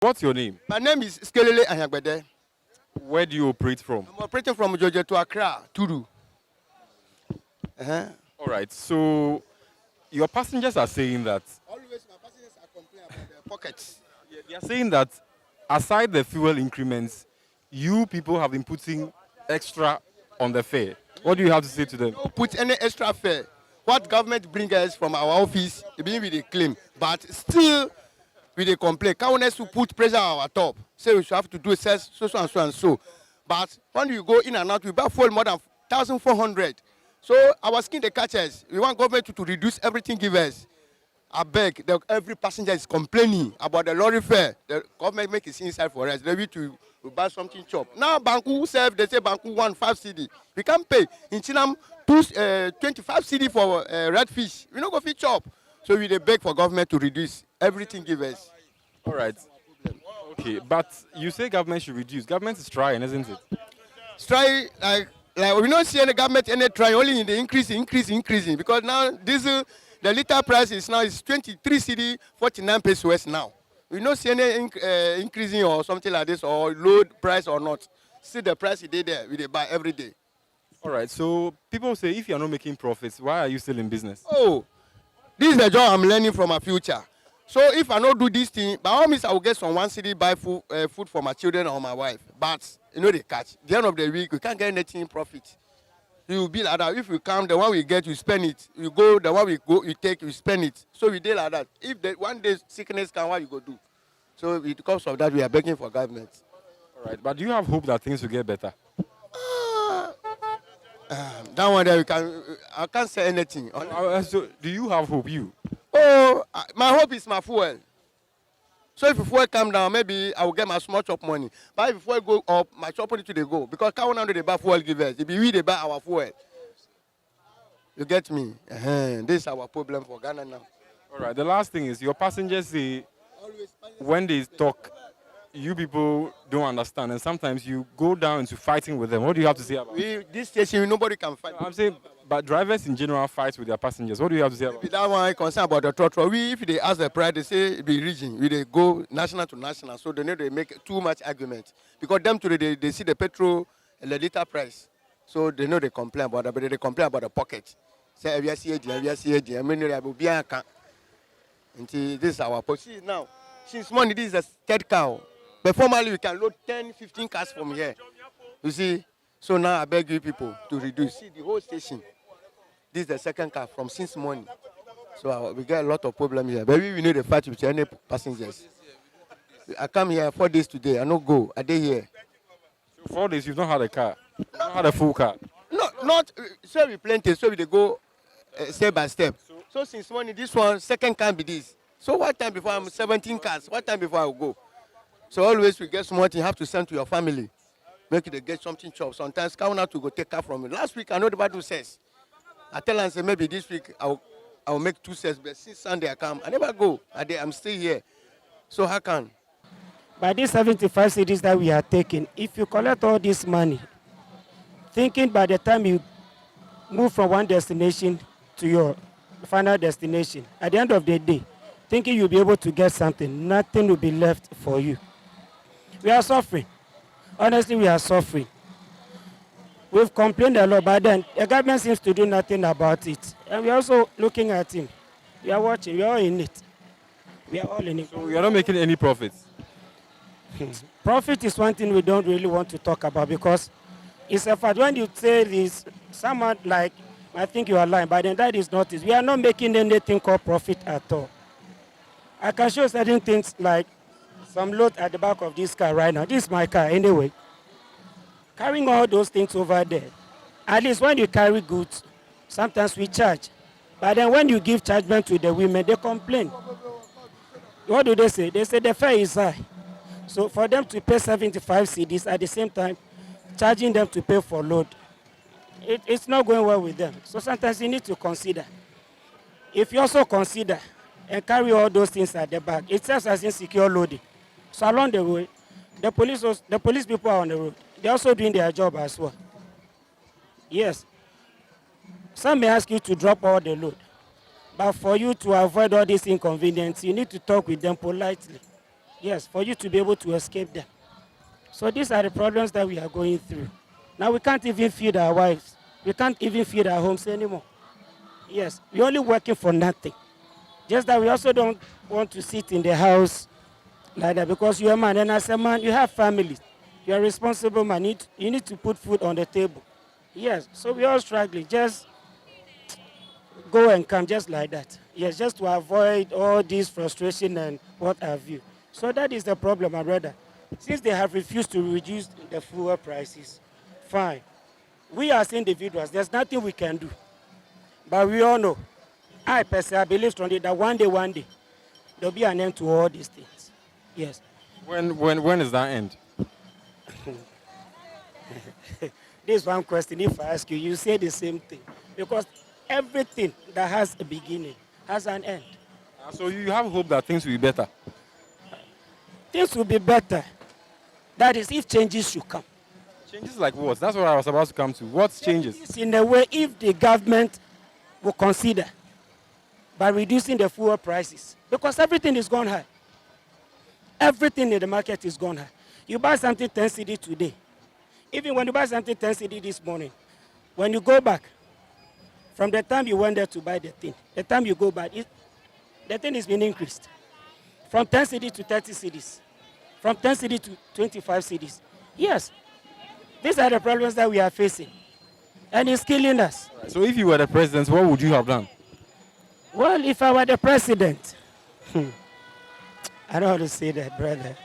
What's your name? My name is Skelele Anyagbede. Where do you operate from? I'm operating from Georgia to Accra, Turu. All right. So your passengers are saying that Always my passengers are complaining about their pockets. they are saying that aside the fuel increments, you people have been putting extra on the fare. What do you have to say to them? No put any extra fare. What government bring us from our office, they bring with the claim, but still we dey complain. Counties to put pressure on our top. Say we should have to do so and so and so. But when you go in and out, we buy fuel more than 1,400. So our skin they catch us. We want government to reduce everything give us. I beg, every passenger is complaining about the lorry fare. The government make it inside for us. They need to buy something chop. Now Banku serve, they say Banku 1 5 CD. We can't pay. In Chinam, 25 CD for red fish. We not go fit chop. So we dey beg for government to reduce everything give us. All right. Okay, but you say government should reduce. Government is trying, isn't it? Try like we not see any government any try only in the increasing because now diesel the liter price is now is 23 CD 49 pesos now. We not see any increasing or something like this or load price or not. See the price it there we dey buy every day. All right. So people say if you are not making profits, why are you still in business? Oh, this is the job I'm learning from my future. So if I don't do this thing, by all means I will get some 1 city buy food for my children or my wife. But you know they catch. The end of the week we can't get anything profit. You will be like that. If we come, the one we get, you spend it. You go, the one we go, you take, you spend it. So we did like that. If the one day sickness come, what you go do? So because of that, we are begging for government. All right. But do you have hope that things will get better? That one there, I can't say anything. So do you have hope, you? Oh, my hope is my fuel. So if fuel come down, maybe I will get my small chop money. But if fuel go up, my chop money to they go. Because cow now they buy fuel give us. If we they buy our fuel. You get me? This is our problem for Ghana now. All right. The last thing is your passengers say when they talk, you people don't understand, and sometimes you go down into fighting with them. What do you have to say about it? This station, nobody can fight. I'm saying, but drivers in general fight with their passengers. What do you have to say about it? That one concern about the trotro. If they ask the price, they say it be region. We they go national to national, so they need to make too much argument because them today they see the petrol and the liter price, so they know they complain about that, but they complain about the pocket. Say we are seeing, I mean, I will be a can. Until this is our policy now. Since morning, this is the third car. But formerly, we can load 10, 15 cars from here. You see? So now I beg you people to reduce. See, the whole station. This is the second car from since morning. So we get a lot of problems here. But we need to fight with any passengers. I come here 4 days today. I don't go. I day here. So 4 days, you've not had a car. You've not had a full car. No, not. So we plenty. So we dey go step by step. So since morning, this one, second can be this. So what time before I'm 17 cars? What time before I will go? So always we get something you have to send to your family. Make it get something chop. Sometimes count out to go take car from me. Last week I know about 2 cents. I tell them say maybe this week I will make 2 cents. But since Sunday I come, I never go. I'm still here. So how can? By these 75 cities that we are taking, if you collect all this money, thinking by the time you move from one destination to your final destination, at the end of the day, thinking you'll be able to get something, nothing will be left for you. We are suffering. Honestly, we are suffering. We've complained a lot, but then the government seems to do nothing about it. And we're also looking at him. We are watching. We are all in it. We are all in it. So you're not making any profits. Profit is one thing we don't really want to talk about because it's a fact. When you say this, someone like, I think you are lying, but then that is not it. We are not making anything called profit at all. I can show certain things like some load at the back of this car right now. This is my car anyway. Carrying all those things over there. At least when you carry goods, sometimes we charge. But then when you give chargement to the women, they complain. What do they say? They say the fare is high. So for them to pay 75 CDs at the same time, charging them to pay for load, it's not going well with them. So sometimes you need to consider. If you also consider and carry all those things at the back, it serves as insecure loading. So along the way, the police people are on the road. They're also doing their job as well. Yes. Some may ask you to drop all the load. But for you to avoid all these inconveniences, you need to talk with them politely. Yes, for you to be able to escape them. So these are the problems that we are going through. Now we can't even feed our wives. We can't even feed our homes anymore. Yes, we're only working for nothing. Just that we also don't want to sit in the house like that because you're a man. And as a man, you have family. You're a responsible man. You need to put food on the table. Yes, so we're all struggling. Just go and come just like that. Yes, just to avoid all this frustration and what have you. So that is the problem, my brother. Since they have refused to reduce the fuel prices, fine. We as individuals, there's nothing we can do. But we all know, I personally believe strongly that one day, there'll be an end to all these things. Yes. When is that end? This one question, if I ask you, you say the same thing. Because everything that has a beginning has an end. So you have hope that things will be better. Things will be better. That is, if changes should come. Changes like what? That's what I was about to come to. What changes? Changes in a way, if the government will consider by reducing the fuel prices, because everything is gone high. Everything in the market is gone high. You buy something 10 cedi today. Even when you buy something 10 cedi this morning, when you go back, from the time you went there to buy the thing, the time you go back, the thing is being increased. From 10 cedi to 30 cedis. From 10 cedi to 25 cedis. Yes, these are the problems that we are facing. And it's killing us. So if you were the president, what would you have done? Well, if I were the president, I don't want to say that, brother.